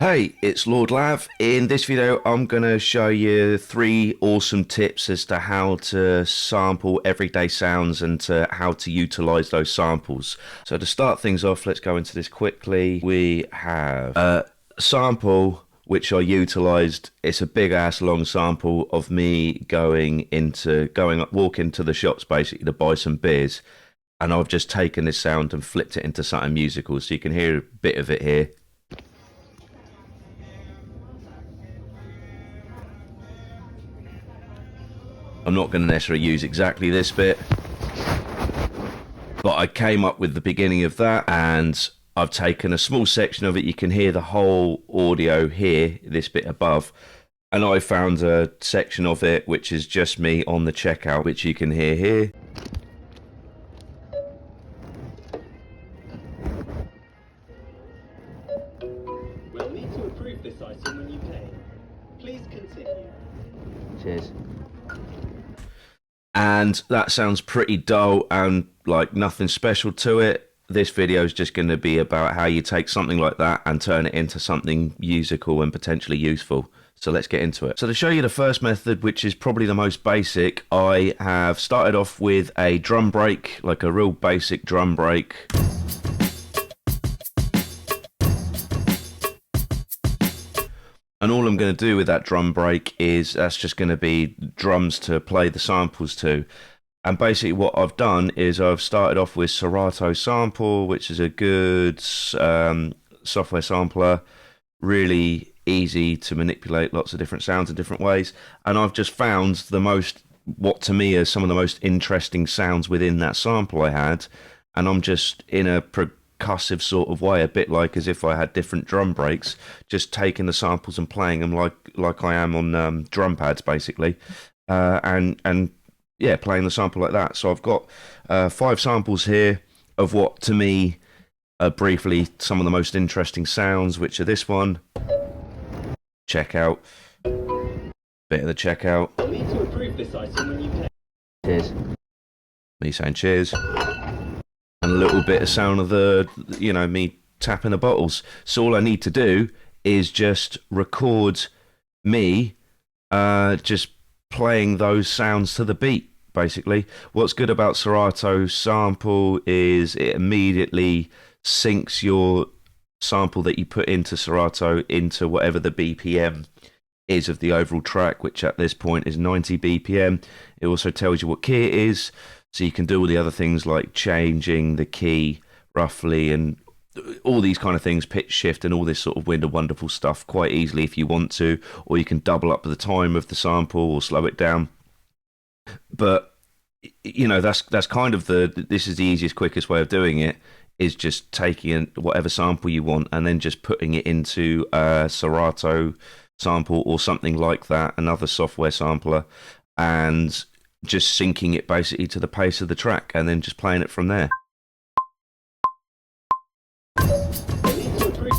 Hey, it's Lord Lav. In this video, I'm going to show you three awesome tips as to how to sample everyday sounds and to how to utilize those samples. So to start things off, let's go into this quickly. We have a sample which I utilized. It's a big ass long sample of me walking to the shops basically to buy some beers. And I've just taken this sound and flipped it into something musical. So you can hear a bit of it here. I'm not going to necessarily use exactly this bit, but I came up with the beginning of that and I've taken a small section of it. You can hear the whole audio here, this bit above. And I found a section of it which is just me on the checkout, which you can hear here. We'll need to approve this item when you pay. Please continue. Cheers. And that sounds pretty dull and like nothing special to it. This video is just going to be about how you take something like that and turn it into something musical and potentially useful. So let's get into it. So to show you the first method, which is probably the most basic, I have started off with a drum break, like a real basic drum break. And all I'm going to do with that drum break is that's just going to be drums to play the samples to. And basically what I've done is I've started off with Serato Sample, which is a good software sampler, really easy to manipulate lots of different sounds in different ways. And I've just found what to me are some of the most interesting sounds within that sample I had. And I'm just in a percussive sort of way, a bit like as if I had different drum breaks, just taking the samples and playing them like I am on drum pads basically, and yeah, playing the sample like that. So I've got 5 samples here of what to me are briefly some of the most interesting sounds, which are this one, checkout, bit of the checkout. We'll need to approve this item when you pay. Cheers. Me saying cheers. And a little bit of sound of me tapping the bottles. So all I need to do is just record me just playing those sounds to the beat, basically. What's good about Serato Sample is it immediately syncs your sample that you put into Serato into whatever the BPM is of the overall track, which at this point is 90 BPM. It also tells you what key it is, so you can do all the other things like changing the key roughly and all these kind of things, pitch shift and all this sort of weird and wonderful stuff quite easily if you want to, or you can double up the time of the sample or slow it down. But that's kind of this is the easiest, quickest way of doing it, is just taking whatever sample you want and then just putting it into a Serato sample or something like that, another software sampler, and just syncing it basically to the pace of the track and then just playing it from there. We'll need to approve.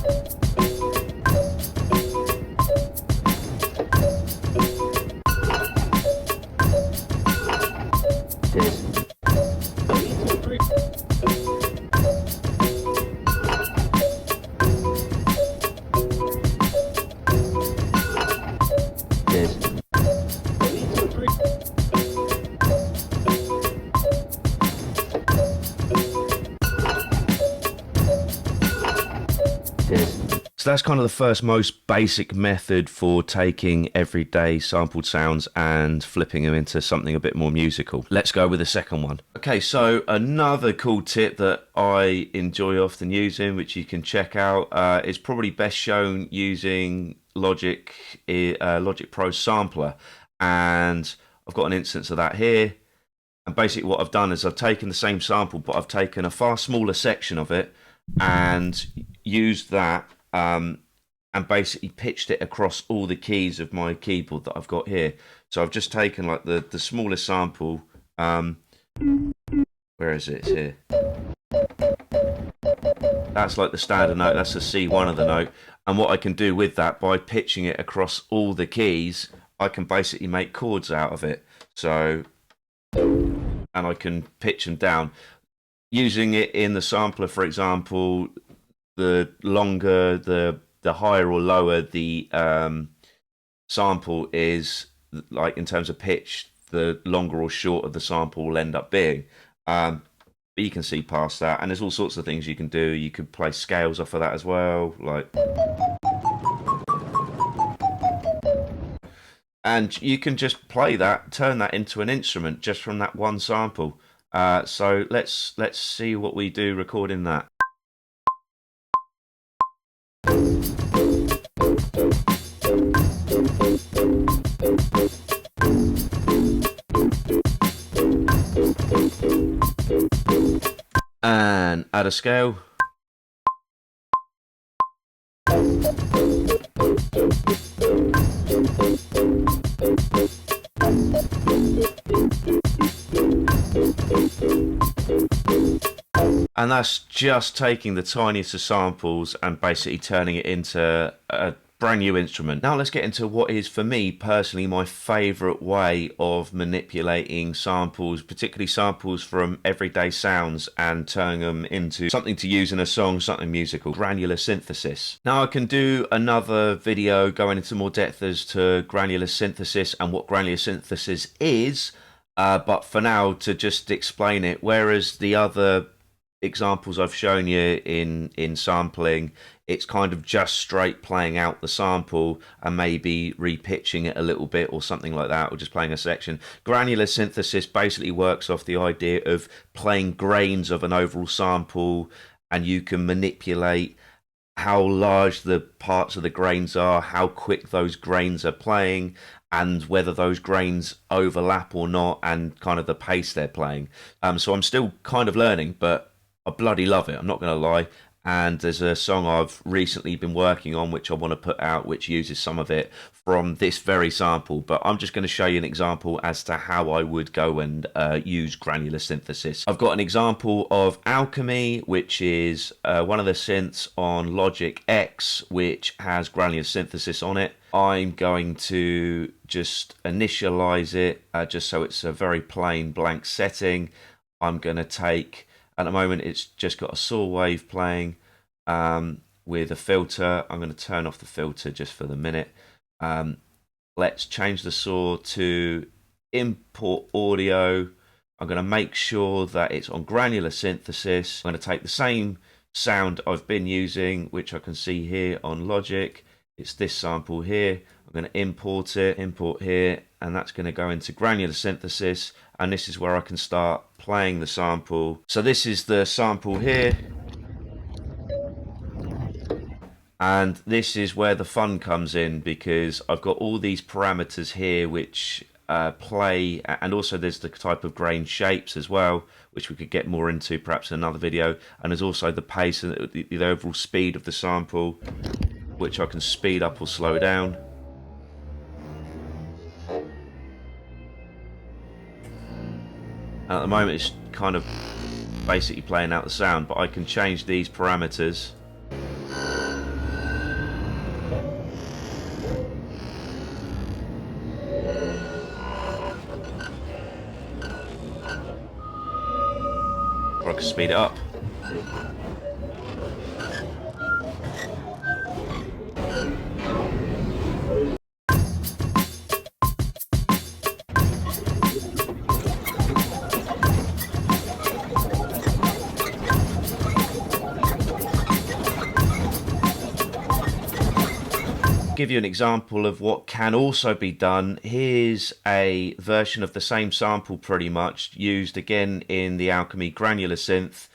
Cheers. We'll need to approve. Cheers. We'll need to approve. So that's kind of the first most basic method for taking everyday sampled sounds and flipping them into something a bit more musical. Let's go with the second one. Okay, so another cool tip that I enjoy often using, which you can check out, is probably best shown using Logic Pro Sampler. And I've got an instance of that here. And basically what I've done is I've taken the same sample, but I've taken a far smaller section of it and used that and basically pitched it across all the keys of my keyboard that I've got here. So I've just taken like the smallest sample. Where is it? It's here. That's like the standard note. That's the C1 of the note. And what I can do with that, by pitching it across all the keys, I can basically make chords out of it. So, and I can pitch them down. Using it in the sampler, for example, the longer the the higher or lower the sample is, like in terms of pitch, the longer or shorter the sample will end up being. But you can see past that, and there's all sorts of things you can do. You could play scales off of that as well, like, and you can just play that, turn that into an instrument just from that one sample. So let's see what we do recording that. And add a scale. And that's just taking the tiniest of samples and basically turning it into a brand new instrument. Now let's get into what is, for me personally, my favourite way of manipulating samples, particularly samples from everyday sounds, and turning them into something to use in a song, something musical: granular synthesis. Now I can do another video going into more depth as to granular synthesis and what granular synthesis is, but for now, to just explain it, whereas the other examples I've shown you in sampling, it's kind of just straight playing out the sample and maybe repitching it a little bit or something like that, or just playing a section. Granular synthesis basically works off the idea of playing grains of an overall sample, and you can manipulate how large the parts of the grains are, how quick those grains are playing, and whether those grains overlap or not, and kind of the pace they're playing. So I'm still kind of learning, but I bloody love it, I'm not going to lie. And there's a song I've recently been working on which I want to put out, which uses some of it from this very sample. But I'm just going to show you an example as to how I would go and use granular synthesis. I've got an example of Alchemy, which is one of the synths on Logic X, which has granular synthesis on it. I'm going to just initialize it just so it's a very plain blank setting. I'm going to take, at the moment it's just got a saw wave playing with a filter. I'm going to turn off the filter just for the minute. Let's change the saw to import audio. I'm going to make sure that it's on granular synthesis. I'm going to take the same sound I've been using, which I can see here on Logic. It's this sample here. I'm going to import it, import here, and that's going to go into granular synthesis. And this is where I can start playing the sample. So this is the sample here. And this is where the fun comes in, because I've got all these parameters here which play, and also there's the type of grain shapes as well, which we could get more into perhaps in another video. And there's also the pace and the overall speed of the sample, which I can speed up or slow down. And at the moment it's kind of basically playing out the sound, but I can change these parameters. Or I can speed it up. Give you an example of what can also be done. Here's a version of the same sample pretty much used again in the Alchemy granular synth.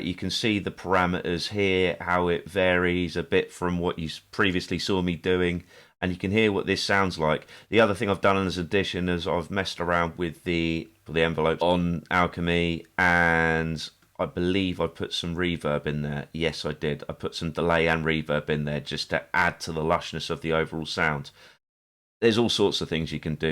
You can see the parameters here, how it varies a bit from what you previously saw me doing, and you can hear what this sounds like. The other thing I've done as addition is I've messed around with the envelope on Alchemy, and I believe I put some reverb in there. Yes, I did. I put some delay and reverb in there just to add to the lushness of the overall sound. There's all sorts of things you can do.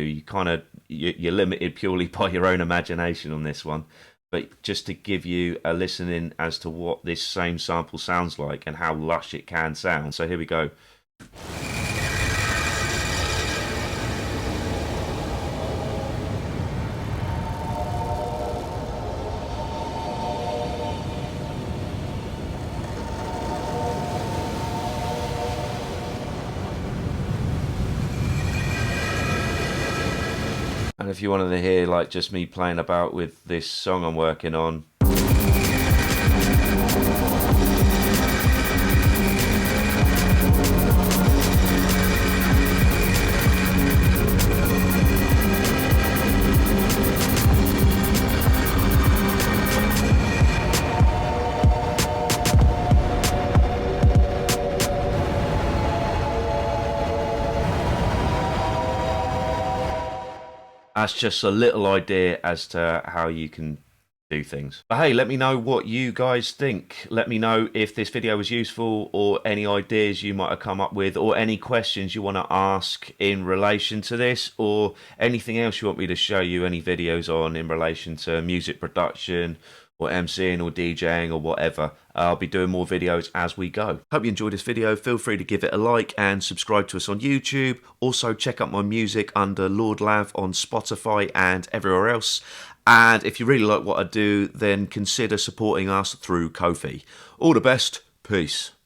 You're limited purely by your own imagination on this one. But just to give you a listen in as to what this same sample sounds like and how lush it can sound. So here we go. And if you wanted to hear like just me playing about with this song I'm working on, that's just a little idea as to how you can do things. But hey, let me know what you guys think. Let me know if this video was useful, or any ideas you might have come up with, or any questions you want to ask in relation to this, or anything else you want me to show you any videos on in relation to music production or MCing or DJing or whatever. I'll be doing more videos as we go. Hope you enjoyed this video. Feel free to give it a like and subscribe to us on YouTube. Also check out my music under Lord Lav on Spotify and everywhere else. And if you really like what I do, then consider supporting us through Ko-fi. All the best. Peace.